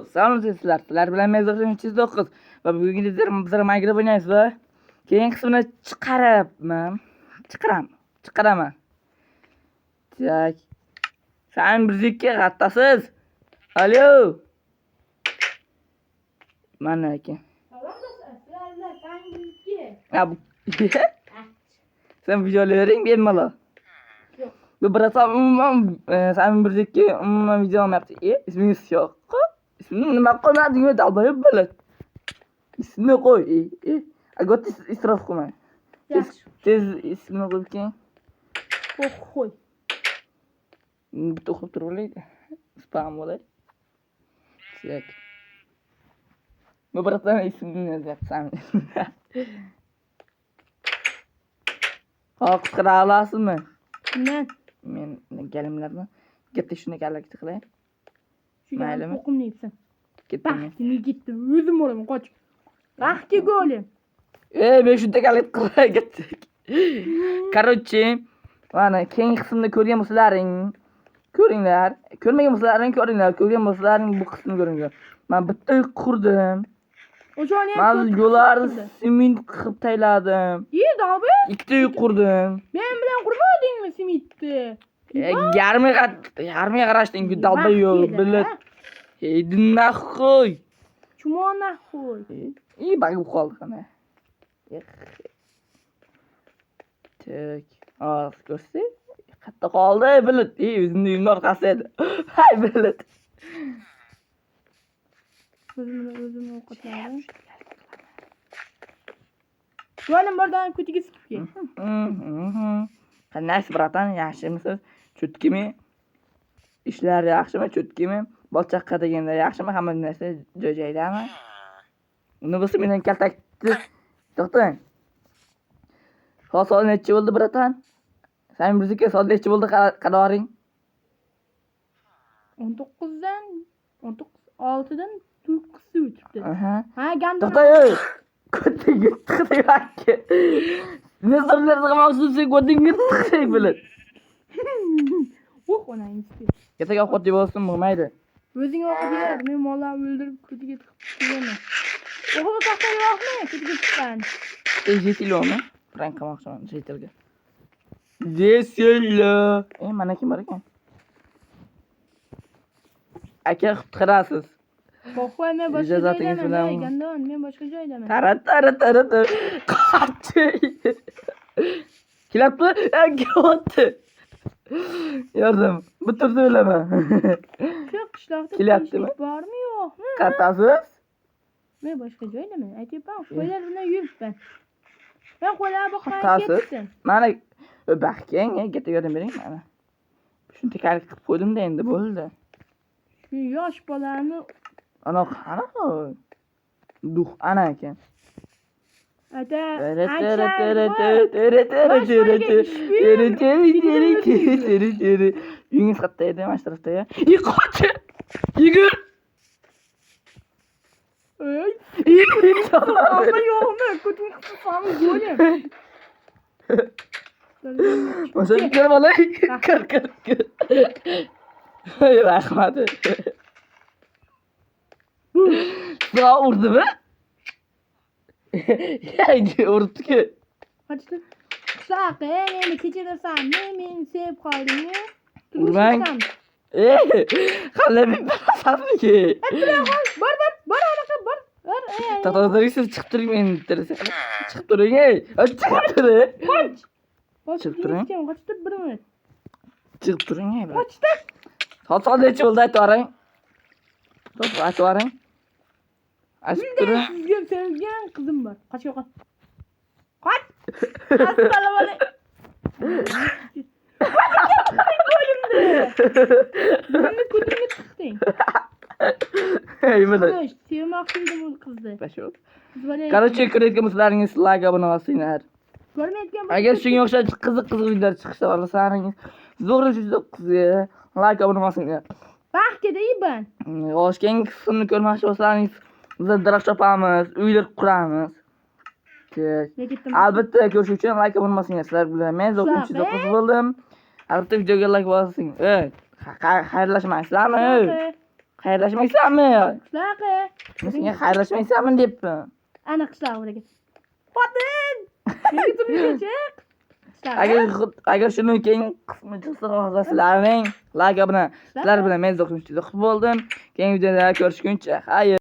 Salom sizlar. Sizlar bilan Mezofin 309 va bugungi bizlar Minecraft o'ynaymiz va keyin qismini chiqaraman. Tak. Sen bizga g'attasiz. Alo. Mana aka. Ya bu sen videoları bemalol. Yo'q. Bu birasa umuman sen bizga umuman video olmayapti. İsmingiz yo'q. İsmini nima qo'ymading-ku dalbayib bilib. İsmini qo'y. Agar isrof qilma. Yaxshi. Tez ismini qo'yib keyin. Qo'y. Bitta o'qib turib olaydi. Spam bo'ladi. Tak. Bu birasa ismini yozyapsan. Hop, qira olasizmi? Men galimlarni gapda shuni galakta qilay. Maylimi? O'qimni yeysan. Ketdim. Baxtini ketdi. O'zim olaman, qoch. Baxtga go'lim. Men shunday galakta qilay ketdik. Короче, mana keyingi qismni ko'rgan bo'lsalaring, ko'ringlar. Ko'rmagan bo'lsalaring ko'ringlar. Ko'rgan bo'lsalaring bu qismni ko'ringlar. Men bitta uy qurdim. O'shani Men yo'llarni sement qilib tayladim. Dalba. Ikkita uy qurdim. Men bilan qurmadingmi sementni? Yarmiga qarashding-ku dalba yo'q, bilib. Nahvoy. Chumon nahvoy. Bag'ib qoldi qana. Tak. Ko'rsa, qayerda qoldi bilib. O'zimning uyimning orqasida edi. Hay bilib. O'zimni ovqatlarim. Yo'lim birdan ko'tiga sikib kel. Qanday bratan, yaxshimisiz? Cho'tkimi? Ishlar yaxshimi? Cho'tkimi? Bolchaqqa deganda yaxshimi? Hamma narsa joy-joydami? Uni bo'lsa mendan kaltakni to'xtang. Soat necha bo'ldi bratan? Sen bizga soat necha bo'ldi qararing? 19dan 6dan 9 o'tibdi. Ha, gandon. To'xtang. Ko'tinga tiqdingki. Nazarlarga maxsus ko'tinga tiqding bilib. Onangizga. Ketaga ovqat yeb olsin, bo'lmaydi. O'zing ovqat yer, men mollarni o'ldirib ko'tiga tiqib qo'yaman. O'g'il to'xtay yo'qmi? Ko'tiga tiqqan. Jetilmi? Prank qilmoqchiman jetilga. Jesilla. Mana kim bor ekan? Aka qutqarasiz. Qo'y, men boshqa joydaman. Gandon, men boshqa joydaman. Tarat. Qachchi. Kelapti? Kelapti. Yardım. Bitir söyleme. Shu qishloqda Kelyaptimi? bormi yo'qmi? Qaytasiz? Men boshqa joydaman. Aytyapman, qo'ylar bilan yuribman. Men qo'ylar boqmay Qaytasiz? ketdim. Mana baxkang, geta yordam bering mana. Shunday qilib qo'ydim-da endi bo'ldi. Shu yosh bolani Ana qanaqa? Duh ana ekan. ata Uyingiz qayerda edi? Mana shu tarafda ya. Qoch! Yigir! Ey, Amma amma yo'qmi? Ko'ting qisqami go'lim. Masha kelib olay. Kir. Rahmat. Sağ urdimi? Uribdi-ku. Qochdi. Shunaqa, meni kechirasanmi? Meni sevib qoldingmi? Urmang. Qanday berasanmi-ki? Bor, anaqa bor. Taqdirsiz chiqib turing meni interesa. Chiqib turing, Chiqib turing. Chiqib turing. Qochdi 1 minut. Chiqib turing, Qochdi. Soat necha bo'ldi aytvoring. Aytvoring. Aytib turing. Sizga sevgan qizim bor. Qoch. Assalomu alaykum. Meni ko'tingga tiqding. Mana. Sevmoqchi edim u qizni. Basho. Короче, ko'rayotgan bo'lsalaringiz like obuna bo'lsanglar. Ko'rmayotgan Agar shunga o'xshash qiziq videolar chiqishsa xohlasangiz, zo'g'ri qizga like obuna bo'lsanglar. Baxtga iban. Keyingi qismini ko'rmoqchi bo'lsangiz, biz daraxt chopamiz, uylar quramiz. Albatta ko'rish uchun like obuna bo'lsanglar. Sizlar bilan men Zo'qin 309 bo'ldim. Albatta videoga like bosing. Xayrlashmaysizlarmi? Xayrlashmaysanmi? Qishlaqi. Senga xayrlashmaysanmi debman. Ana qishloq buraga. Xotin! Menga turmushga chiq. Agar shuni keyingi qismi chiqsa hozir sizlarning like bilan men Zo'rqinchi bo'ldim. Keyingi videoda ko'rishguncha. Xayr.